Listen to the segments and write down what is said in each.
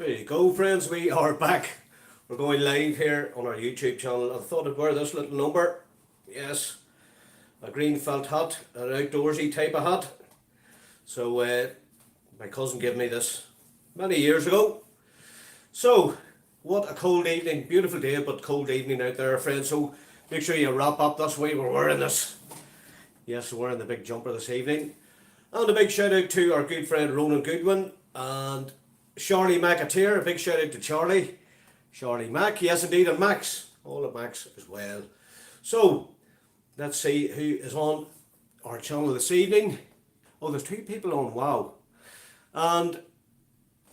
There you go, friends. We are back. We're going live here on our YouTube channel. I thought I'd wear this little number. Yes, a green felt hat, an outdoorsy type of hat. So my cousin gave me this many years ago. So what a cold evening, beautiful day, but cold evening out there, friends. So make sure you wrap up. That's why we're wearing this. Yes, we're wearing the big jumper this evening. And a big shout out to our good friend Ronan Goodwin and Charlie McAteer. A big shout out to Charlie Mac, yes indeed, and Max, all of Max as well. So let's see who is on our channel this evening. Oh, there's two people on, wow. And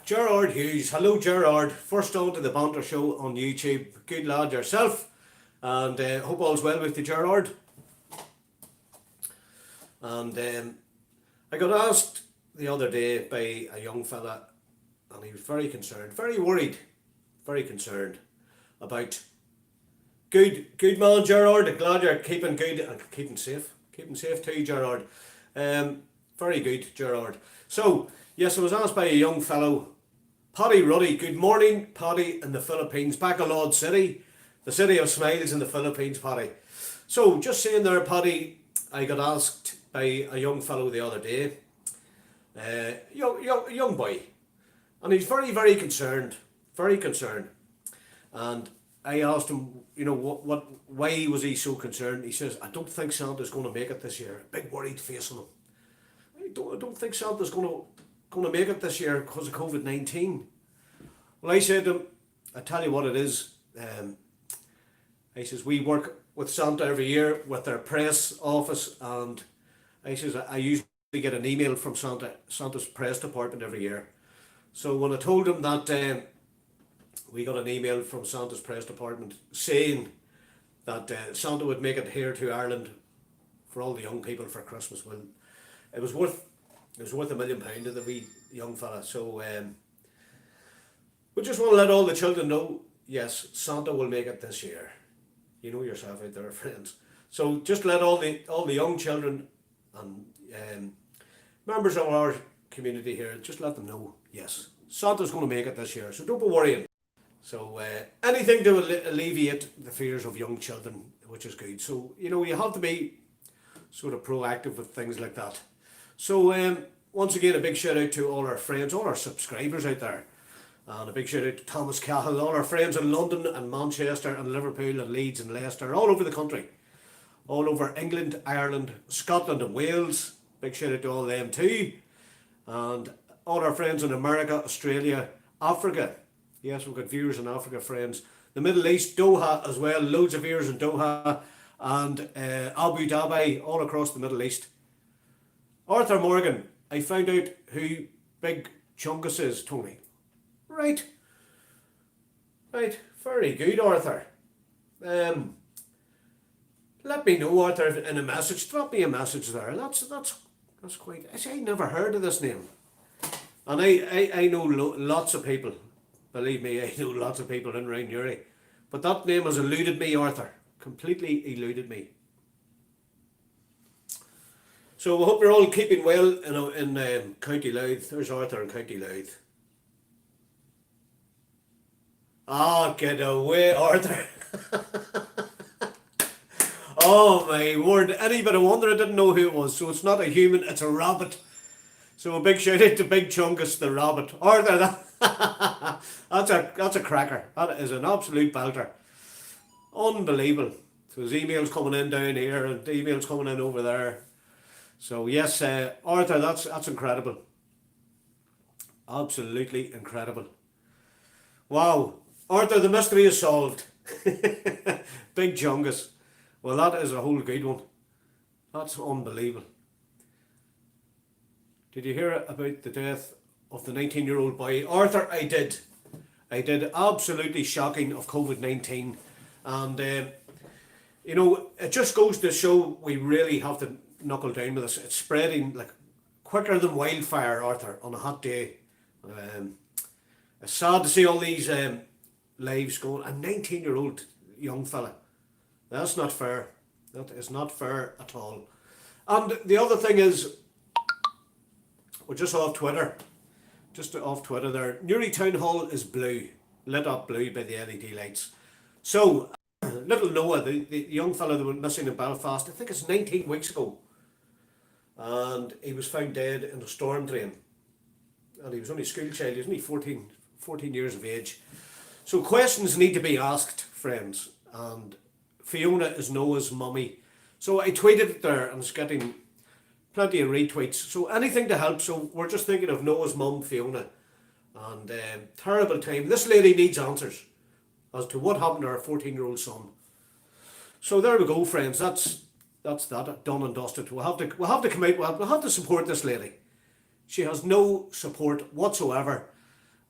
Gerard Hughes, hello Gerard, first on to the Banter show on YouTube. Good lad yourself, and hope all's well with you, Gerard. And I got asked the other day by a young fella, and he was very concerned, very worried, very concerned about good man Gerard. Glad you're keeping good and keeping safe too, Gerard. Very good, Gerard. So yes, I was asked by a young fellow, Paddy Ruddy. Good morning, Paddy, in the Philippines, Bacolod City, the city of smiles in the Philippines, Paddy. So just saying there, Paddy, I got asked by a young fellow the other day, young boy, and he's very concerned, and I asked him, you know, why was he so concerned? He says, I don't think Santa's going to make it this year. Big worried face on him. I don't think Santa's going to make it this year because of COVID-19. Well, I said to him, I tell you what it is. I says, we work with Santa every year with their press office, and I says, I usually get an email from Santa's press department every year. So when I told him that we got an email from Santa's press department saying that Santa would make it here to Ireland for all the young people for Christmas, well, it was worth £1 million to the wee young fella. So we just want to let all the children know, yes, Santa will make it this year. You know yourself out there, friends. So just let all the young children and members of our community here, just let them know, yes, Santa's going to make it this year, so don't be worrying. So anything to alleviate the fears of young children, which is good. So, you know, you have to be sort of proactive with things like that. So once again, a big shout out to all our friends, all our subscribers out there. And a big shout out to Thomas Cahill, all our friends in London and Manchester and Liverpool and Leeds and Leicester, all over the country. All over England, Ireland, Scotland and Wales. Big shout out to all them too. And all our friends in America, Australia, Africa. Yes, we've got viewers in Africa, friends. The Middle East, Doha as well. Loads of viewers in Doha. And Abu Dhabi, all across the Middle East. Arthur Morgan, I found out who Big Chungus is, Tony. Right. Very good, Arthur. Let me know, Arthur, in a message. Drop me a message there. That's quite. I never heard of this name, and I know lots of people. Believe me, I know lots of people in around Newry, but that name has eluded me, Arthur. Completely eluded me. So I hope you're all keeping well in County Louth. There's Arthur in County Louth. Ah, get away, Arthur. Oh my word, any bit of wonder I didn't know who it was. So it's not a human, it's a rabbit. So a big shout out to Big Chungus the rabbit. Arthur, that's a cracker. That is an absolute belter. Unbelievable. So there's emails coming in down here and emails coming in over there. So yes, Arthur, that's incredible. Absolutely incredible. Wow. Arthur, the mystery is solved. Big Chungus. Well, that is a whole good one. That's unbelievable. Did you hear about the death of the 19-year-old boy? Arthur, I did. Absolutely shocking of COVID-19. And, you know, it just goes to show we really have to knuckle down with this. It's spreading like quicker than wildfire, Arthur, on a hot day. It's sad to see all these lives going. A 19-year-old young fella. That's not fair. That is not fair at all. And the other thing is, we're just off Twitter. just off Twitter there. Newry Town Hall is blue, lit up blue by the LED lights. So, little Noah, the young fellow that went missing in Belfast, I think it's 19 weeks ago, and he was found dead in a storm drain. And he was only a school child, he was only 14 years of age. So questions need to be asked, friends, and Fiona is Noah's mummy. So I tweeted it there, and it's getting plenty of retweets. So anything to help. So we're just thinking of Noah's mum, Fiona, and terrible time. This lady needs answers as to what happened to her 14-year-old son. So there we go, friends. That's that done and dusted. We'll have to come out. We'll have to support this lady. She has no support whatsoever.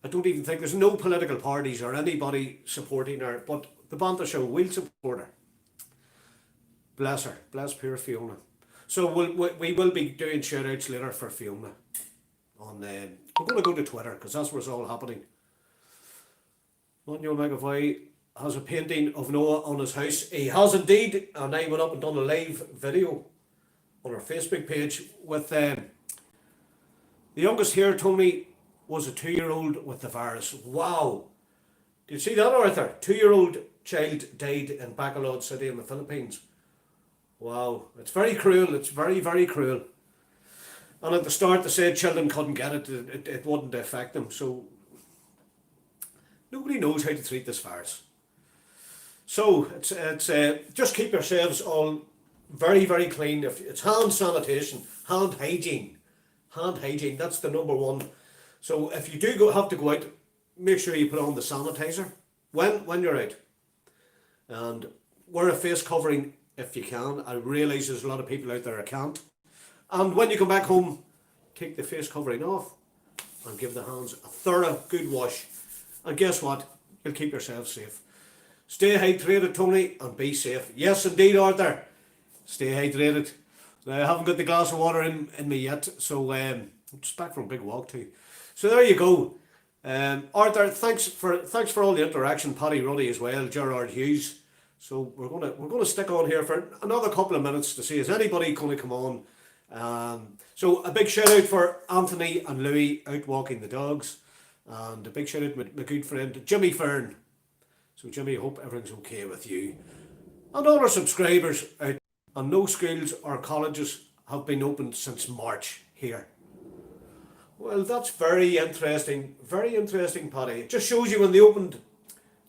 I don't even think there's no political parties or anybody supporting her. But the Banter Show will support her. Bless her. Bless poor Fiona. So we will be doing shout outs later for Fiona. We're going to go to Twitter because that's where it's all happening. Manuel McAvoy has a painting of Noah on his house. He has indeed, and I went up and done a live video on our Facebook page with the youngest here, Tony, was a 2-year-old with the virus. Wow. Did you see that, Arthur? 2-year-old child died in Bacolod City in the Philippines. Wow. It's very cruel. It's very, very cruel. And at the start they said children couldn't get it. It wouldn't affect them. So nobody knows how to treat this virus. So it's just keep yourselves all very, very clean. If it's hand sanitation, hand hygiene. Hand hygiene, that's the number one. So if you do have to go out, make sure you put on the sanitizer when you're out. And wear a face covering if you can. I realise there's a lot of people out there that can't. And when you come back home, take the face covering off and give the hands a thorough good wash. And guess what? You'll keep yourself safe. Stay hydrated, Tony, and be safe. Yes, indeed, Arthur. Stay hydrated. I haven't got the glass of water in me yet, so I'm just back from a big walk too. So there you go. Arthur, thanks for all the interaction. Paddy Ruddy as well, Gerard Hughes. So we're gonna stick on here for another couple of minutes to see is anybody going to come on. So a big shout out for Anthony and Louis out walking the dogs, and a big shout out to my good friend Jimmy Fern. So Jimmy, I hope everything's okay with you and all our subscribers out. And no schools or colleges have been opened since March here. Well, that's very interesting, Paddy. It just shows you when they opened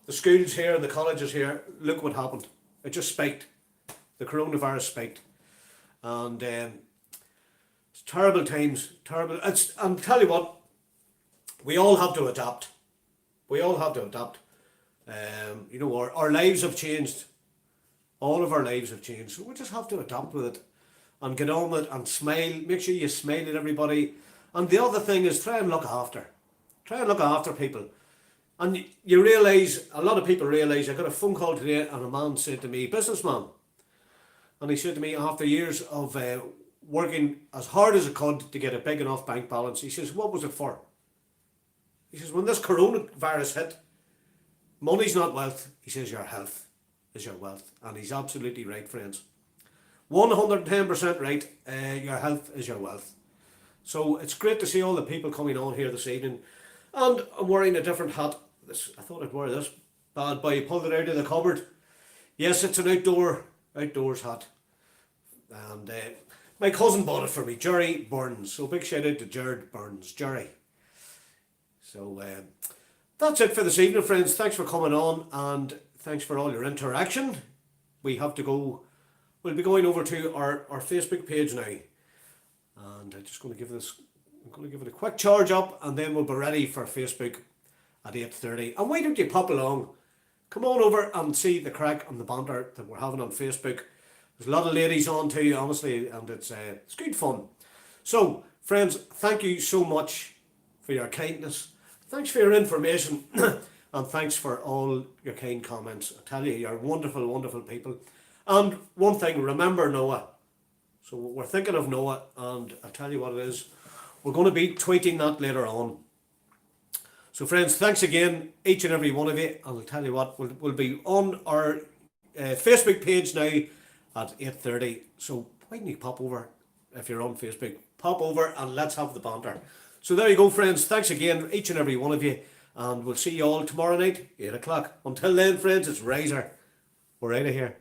the schools here and the colleges here, look what happened. It just spiked. The coronavirus spiked. And it's terrible times, terrible. And tell you what, we all have to adapt. We all have to adapt. Our lives have changed. All of our lives have changed. So we just have to adapt with it and get on with it and smile. Make sure you smile at everybody. And the other thing is try and look after. Try and look after people. And you realise, a lot of people realise, I got a phone call today and a man said to me, businessman, and he said to me after years of working as hard as I could to get a big enough bank balance, he says, what was it for? He says, when this coronavirus hit, money's not wealth. He says, your health is your wealth. And he's absolutely right, friends. 110% right. Your health is your wealth. So it's great to see all the people coming on here this evening. And I'm wearing a different hat. I thought I'd wear this bad boy. Pulled it out of the cupboard. Yes, it's an outdoors hat. And my cousin bought it for me, Jerry Burns. So big shout out to Jared Burns, Jerry. So that's it for this evening, friends. Thanks for coming on and thanks for all your interaction. We have to go. We'll be going over to our Facebook page now. And I'm just going to give it a quick charge up and then we'll be ready for Facebook at 8:30. And why don't you pop along? Come on over and see the crack and the banter that we're having on Facebook. There's a lot of ladies on too, honestly, and it's good fun. So, friends, thank you so much for your kindness. Thanks for your information and thanks for all your kind comments. I tell you, you're wonderful, wonderful people. And one thing, remember Noah. So we're thinking of Noah, and I'll tell you what it is. We're going to be tweeting that later on. So friends, thanks again, each and every one of you. And I'll tell you what, we'll be on our Facebook page now at 8:30. So why don't you pop over, if you're on Facebook, pop over and let's have the banter. So there you go, friends. Thanks again, each and every one of you. And we'll see you all tomorrow night, 8 o'clock. Until then, friends, it's Riser. We're out of here.